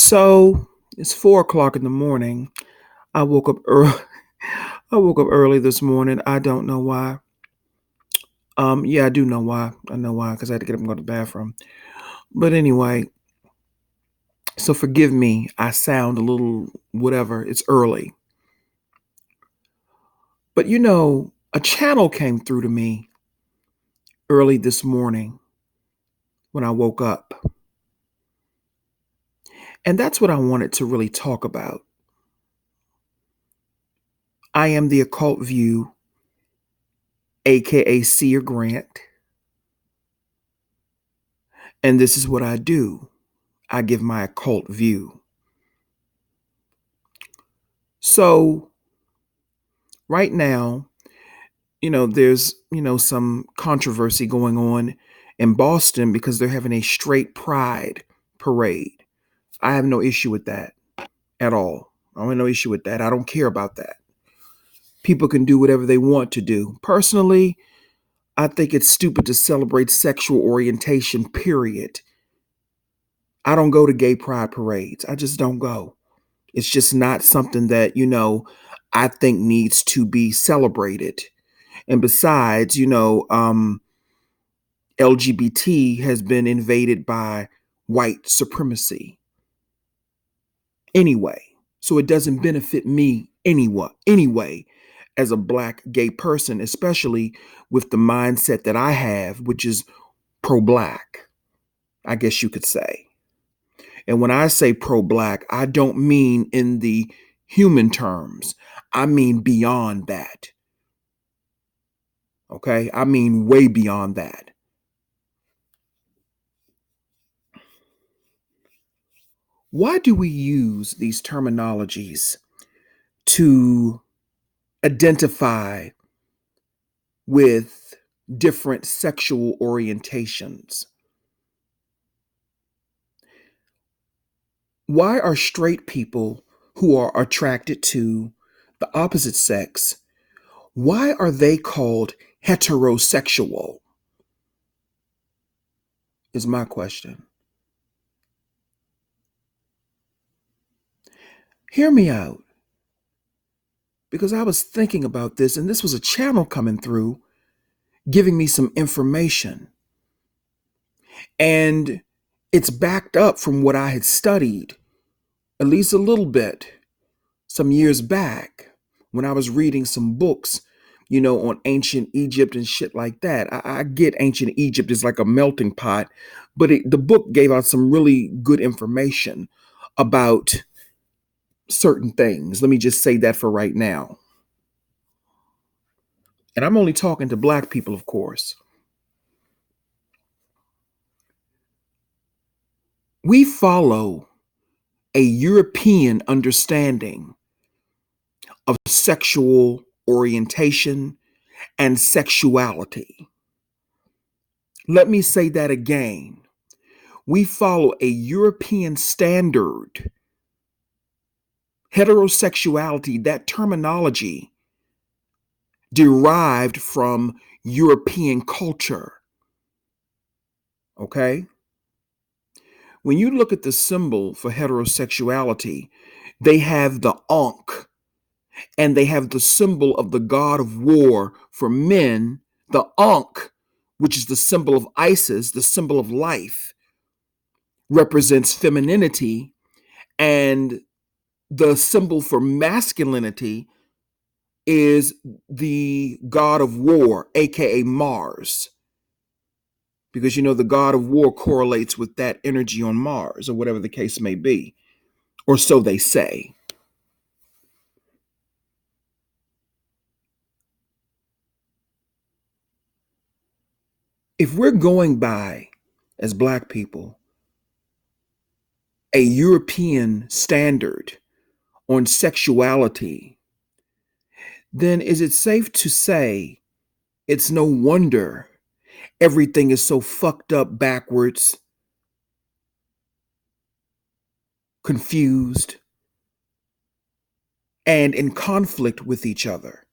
So it's 4 o'clock in the morning. I woke up early. I woke up early this morning. I don't know why. Yeah, I do know why. I know why because I had to get up and go to the bathroom. But anyway, so forgive me. I sound a little whatever. It's early. But a channel came through to me early this morning when I woke up. And that's what I wanted to really talk about. I am the occult view, aka Seer Grant, and this is what I do. I give my occult view. So right now, there's, some controversy going on in Boston because they're having a straight pride parade. I have no issue with that at all. I have no issue with that. I don't care about that. People can do whatever they want to do. Personally, I think it's stupid to celebrate sexual orientation, period. I don't go to gay pride parades. I just don't go. It's just not something that, I think needs to be celebrated. And besides, LGBT has been invaded by white supremacy anyway. So it doesn't benefit me anyway, as a black gay person, especially with the mindset that I have, which is pro-black, I guess you could say. And when I say pro-black, I don't mean in the human terms. I mean beyond that. Okay? I mean way beyond that. Why do we use these terminologies to identify with different sexual orientations? Why are straight people who are attracted to the opposite sex, why are they called heterosexual? Is my question. Hear me out, because I was thinking about this, and this was a channel coming through giving me some information. And it's backed up from what I had studied, at least a little bit, some years back when I was reading some books, on ancient Egypt and shit like that. I get ancient Egypt is like a melting pot, but the book gave out some really good information about certain things. Let me just say that for right now. And I'm only talking to black people, of course. We follow a European understanding of sexual orientation and sexuality. Let me say that again. We follow a European standard. Heterosexuality, that terminology derived from European culture. Okay? When you look at the symbol for heterosexuality, they have the Ankh, and they have the symbol of the god of war for men, the Ankh, which is the symbol of Isis, the symbol of life, represents femininity, and the symbol for masculinity is the god of war, aka Mars. Because the god of war correlates with that energy on Mars, or whatever the case may be, or so they say. If we're going by, as black people, a European standard on sexuality, then is it safe to say it's no wonder everything is so fucked up, backwards, confused, and in conflict with each other?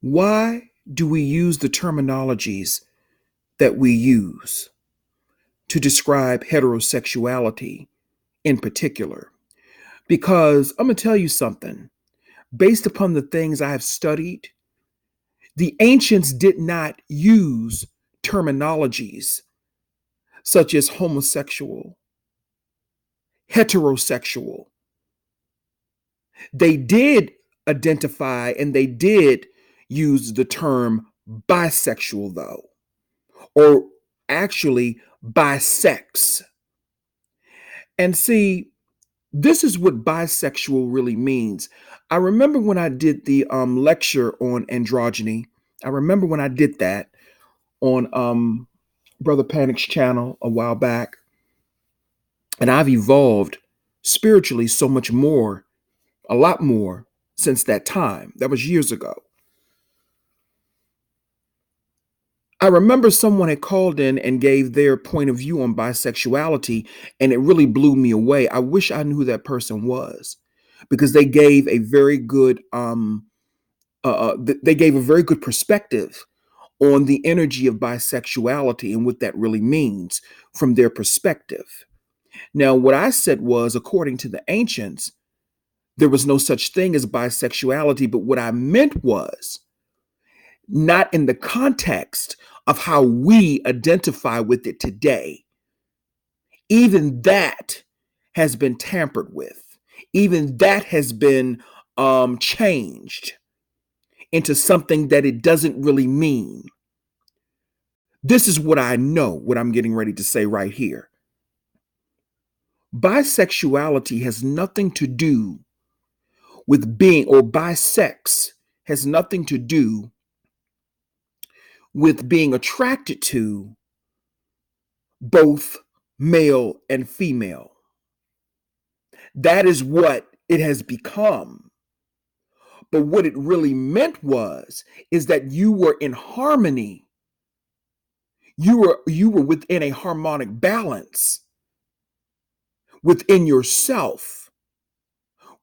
Why do we use the terminologies that we use? to describe heterosexuality in particular. Because I'm going to tell you something. Based upon the things I have studied, the ancients did not use terminologies such as homosexual, heterosexual. They did identify and they did use the term bisexual, though, or actually bisex. And see, this is what bisexual really means. I remember when I did the lecture on androgyny. I remember when I did that on Brother Panic's channel a while back. And I've evolved spiritually so much more, a lot more since that time. That was years ago. I remember someone had called in and gave their point of view on bisexuality, and it really blew me away. I wish I knew who that person was because they gave a very good they gave a very good perspective on the energy of bisexuality and what that really means from their perspective. Now, what I said was, according to the ancients, there was no such thing as bisexuality, but what I meant was not in the context of how we identify with it today. Even that has been tampered with. Even that has been changed into something that it doesn't really mean. This is what I know, what I'm getting ready to say right here. Bisexuality has nothing to do with being, or bisex has nothing to do with being attracted to both male and female. That is what it has become. But what it really meant was is that you were in harmony. You were within a harmonic balance within yourself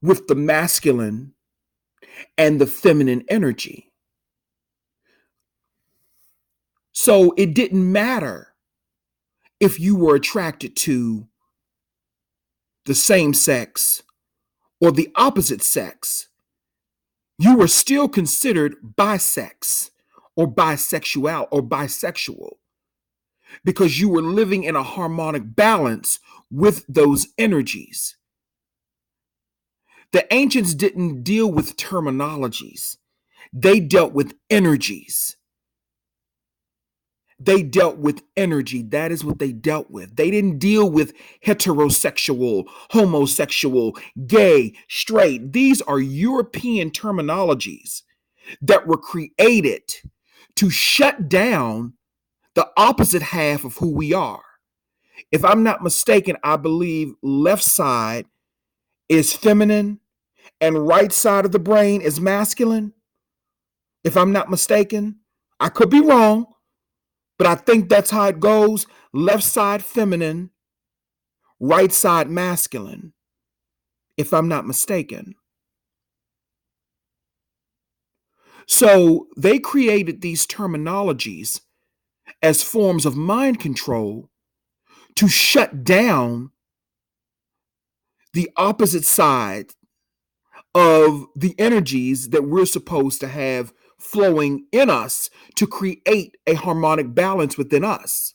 with the masculine and the feminine energy. So it didn't matter if you were attracted to the same sex or the opposite sex. You were still considered bisex or bisexual because you were living in a harmonic balance with those energies. The ancients didn't deal with terminologies. They dealt with energies. They dealt with energy. That is what they dealt with. They didn't deal with heterosexual, homosexual, gay, straight. These are European terminologies that were created to shut down the opposite half of who we are. If I'm not mistaken, I believe left side is feminine and right side of the brain is masculine. If I'm not mistaken, I could be wrong, but I think that's how it goes. Left side feminine, right side masculine, if I'm not mistaken. So they created these terminologies as forms of mind control to shut down the opposite side of the energies that we're supposed to have flowing in us to create a harmonic balance within us.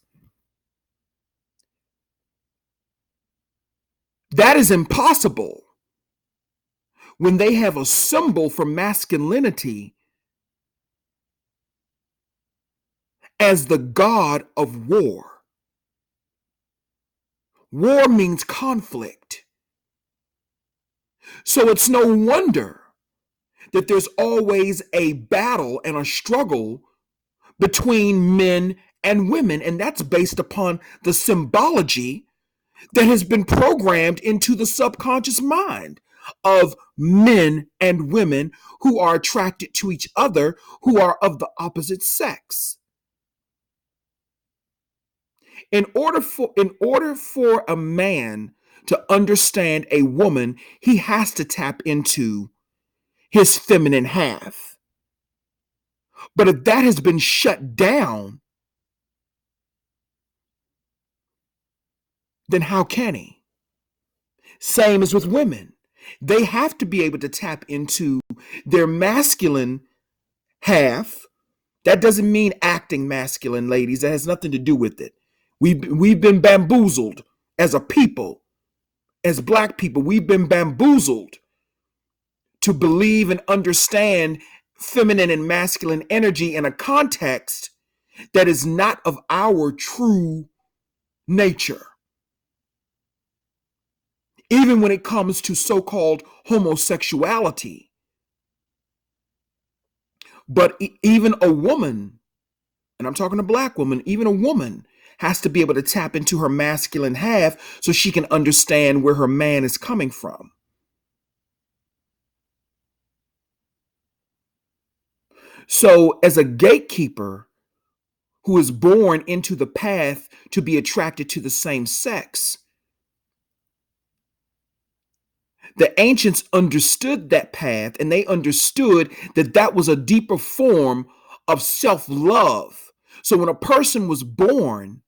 That is impossible when they have a symbol for masculinity as the god of war. War means conflict. So it's no wonder that there's always a battle and a struggle between men and women, and that's based upon the symbology that has been programmed into the subconscious mind of men and women who are attracted to each other, who are of the opposite sex. In order for a man to understand a woman, he has to tap into his feminine half. But if that has been shut down, then how can he? Same as with women. They have to be able to tap into their masculine half. That doesn't mean acting masculine, ladies. That has nothing to do with it. We've been bamboozled as a people, as black people. We've been bamboozled to believe and understand feminine and masculine energy in a context that is not of our true nature. Even when it comes to so-called homosexuality. But even a woman, and I'm talking a black woman, even a woman has to be able to tap into her masculine half so she can understand where her man is coming from. So, as a gatekeeper who is born into the path to be attracted to the same sex, the ancients understood that path, and they understood that that was a deeper form of self love. So, when a person was born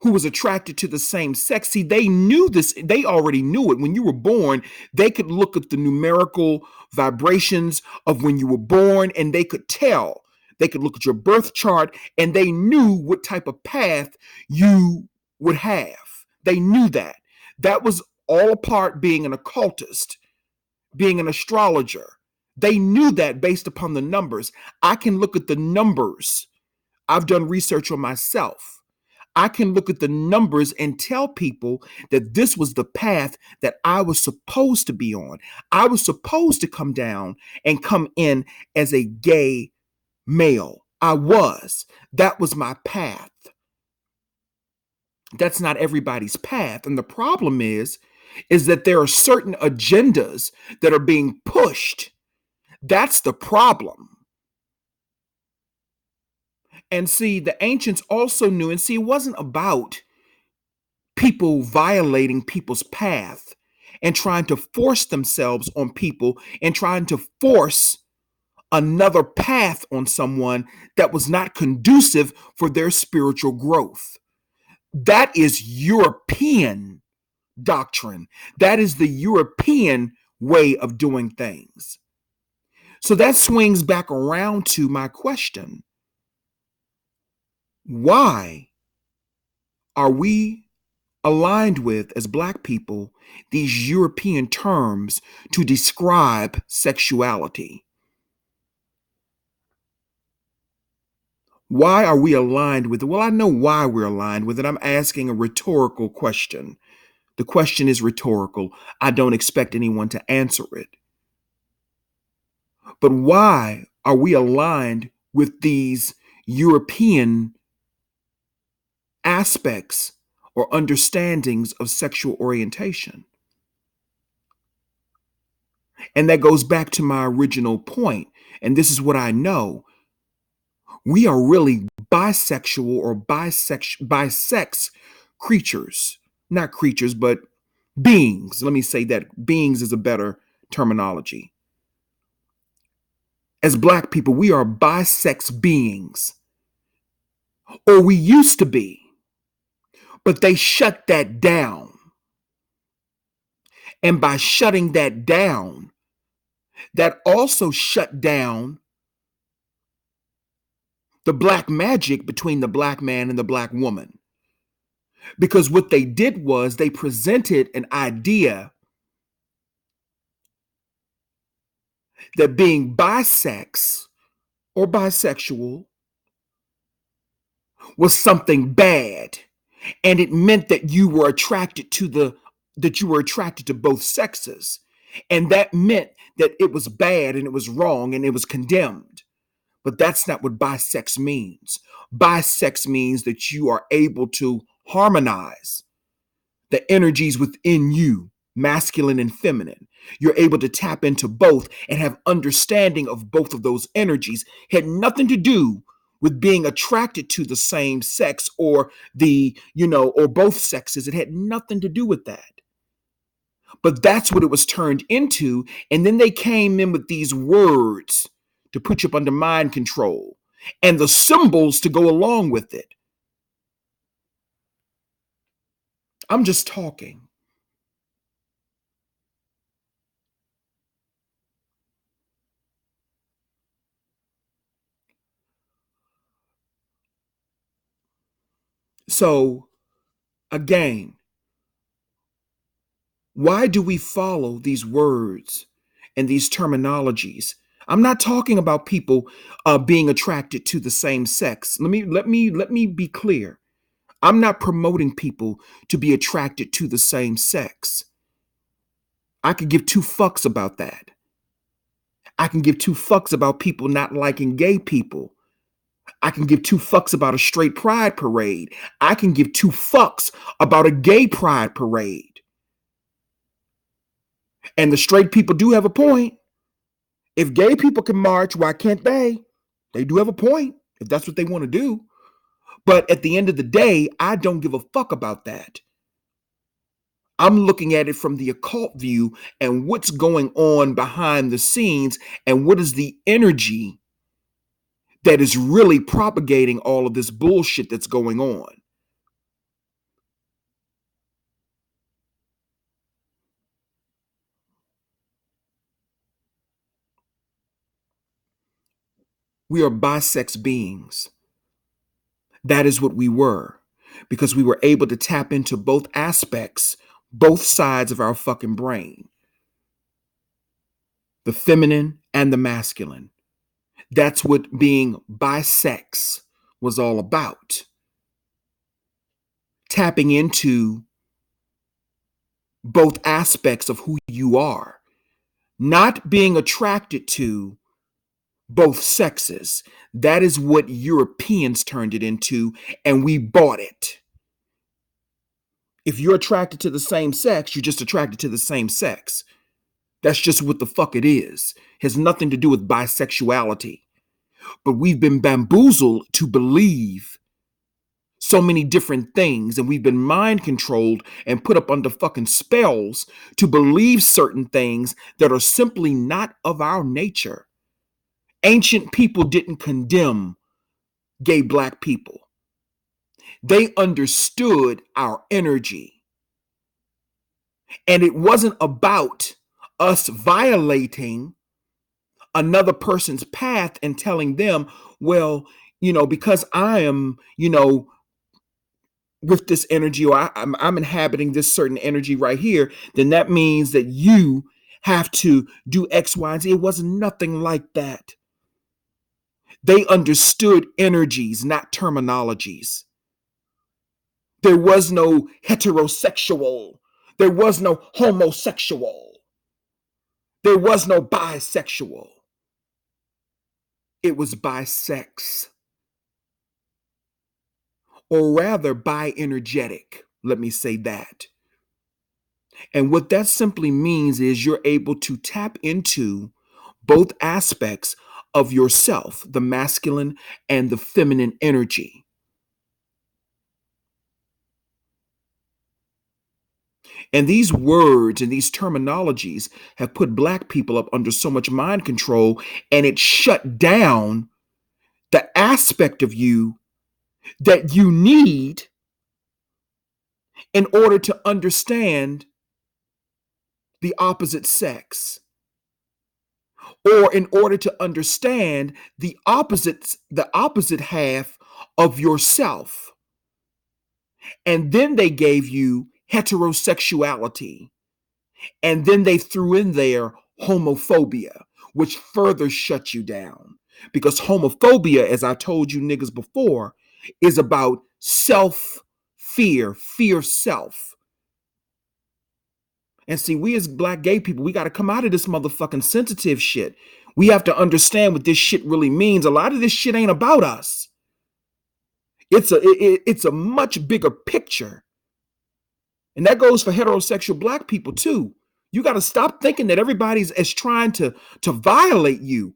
who was attracted to the same sex. See, they knew this, they already knew it. When you were born, they could look at the numerical vibrations of when you were born and they could tell. They could look at your birth chart and they knew what type of path you would have. They knew that. That was all a part being an occultist, being an astrologer. They knew that based upon the numbers. I can look at the numbers. I've done research on myself. I can look at the numbers and tell people that this was the path that I was supposed to be on. I was supposed to come down and come in as a gay male. I was. That was my path. That's not everybody's path. And the problem is that there are certain agendas that are being pushed. That's the problem. And see, the ancients also knew, and see, it wasn't about people violating people's path and trying to force themselves on people and trying to force another path on someone that was not conducive for their spiritual growth. That is European doctrine. That is the European way of doing things. So that swings back around to my question. Why are we aligned with, as black people, these European terms to describe sexuality? Why are we aligned with it? Well, I know why we're aligned with it. I'm asking a rhetorical question. The question is rhetorical. I don't expect anyone to answer it. But why are we aligned with these European aspects or understandings of sexual orientation? And that goes back to my original point. And this is what I know. We are really bisexual or bisex creatures. Not creatures, but beings. Let me say that beings is a better terminology. As black people, we are bisex beings. Or we used to be. But they shut that down. And by shutting that down, that also shut down the black magic between the black man and the black woman. Because what they did was they presented an idea that being bisex or bisexual was something bad. And it meant that you were attracted to both sexes. And that meant that it was bad and it was wrong and it was condemned. But that's not what bisex means. Bisex means that you are able to harmonize the energies within you, masculine and feminine. You're able to tap into both and have understanding of both of those energies. It had nothing to do with being attracted to the same sex or or both sexes. It had nothing to do with that. But that's what it was turned into. And then they came in with these words to put you up under mind control and the symbols to go along with it. I'm just talking. So, again, why do we follow these words and these terminologies? I'm not talking about people being attracted to the same sex. Let me be clear. I'm not promoting people to be attracted to the same sex. I could give two fucks about that. I can give two fucks about people not liking gay people. I can give two fucks about a straight pride parade. I can give two fucks about a gay pride parade. And the straight people do have a point. If gay people can march, why can't they? They do have a point if that's what they want to do. But at the end of the day, I don't give a fuck about that. I'm looking at it from the occult view and what's going on behind the scenes and what is the energy that is really propagating all of this bullshit that's going on. We are bisex beings. That is what we were because we were able to tap into both aspects, both sides of our fucking brain, the feminine and the masculine. That's what being bisex was all about. Tapping into both aspects of who you are, not being attracted to both sexes. That is what Europeans turned it into, and we bought it. If you're attracted to the same sex, you're just attracted to the same sex. That's just what the fuck it is. It has nothing to do with bisexuality. But we've been bamboozled to believe so many different things, and we've been mind controlled and put up under fucking spells to believe certain things that are simply not of our nature. Ancient people didn't condemn gay black people. They understood our energy. And it wasn't about us violating another person's path and telling them, well, because I am, with this energy, or I'm inhabiting this certain energy right here, then that means that you have to do X, Y, and Z. It was nothing like that. They understood energies, not terminologies. There was no heterosexual. There was no homosexual. There was no bisexual. It was bisex, or rather bi-energetic. Let me say that. And what that simply means is you're able to tap into both aspects of yourself, the masculine and the feminine energy. And these words and these terminologies have put black people up under so much mind control, and it shut down the aspect of you that you need in order to understand the opposite sex, or in order to understand the opposite half of yourself. And then they gave you heterosexuality, and then they threw in there homophobia, which further shut you down. Because homophobia, as I told you niggas before, is about self fear self. And see, we as black gay people, we got to come out of this motherfucking sensitive shit. We have to understand what this shit really means. A lot of this shit ain't about us. It's a much bigger picture. And that goes for heterosexual black people too. You got to stop thinking that everybody's is trying to violate you.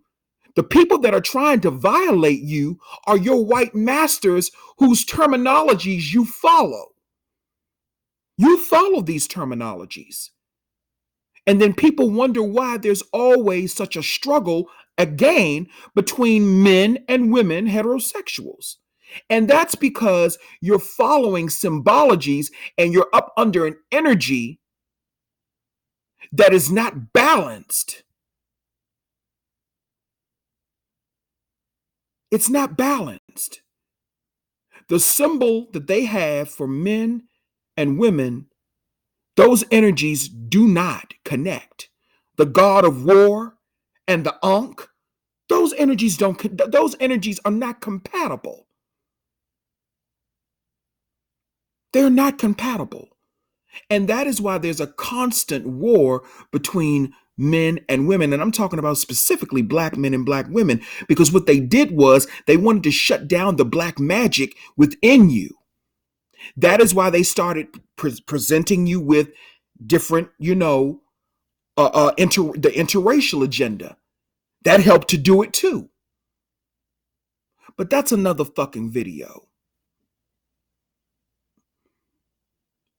The people that are trying to violate you are your white masters whose terminologies you follow. You follow these terminologies. And then people wonder why there's always such a struggle again between men and women heterosexuals. And that's because you're following symbologies and you're up under an energy that is not balanced. It's not balanced. The symbol that they have for men and women, those energies do not connect. The god of war and the Ankh, those energies are not compatible. They're not compatible. And that is why there's a constant war between men and women. And I'm talking about specifically black men and black women, because what they did was they wanted to shut down the black magic within you. That is why they started presenting you with different, the interracial agenda. That helped to do it too. But that's another fucking video.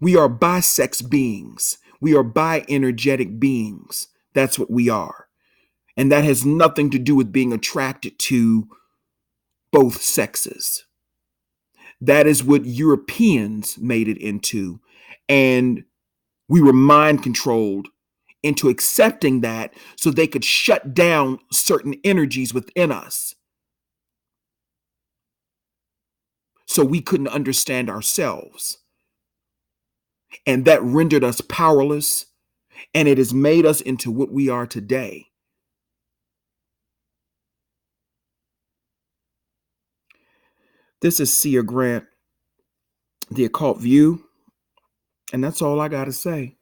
We are bisex beings. We are bi-energetic beings. That's what we are. And that has nothing to do with being attracted to both sexes. That is what Europeans made it into. And we were mind controlled into accepting that so they could shut down certain energies within us. So we couldn't understand ourselves. And that rendered us powerless. And it has made us into what we are today. This is Sia Grant, The Occult View. And that's all I got to say.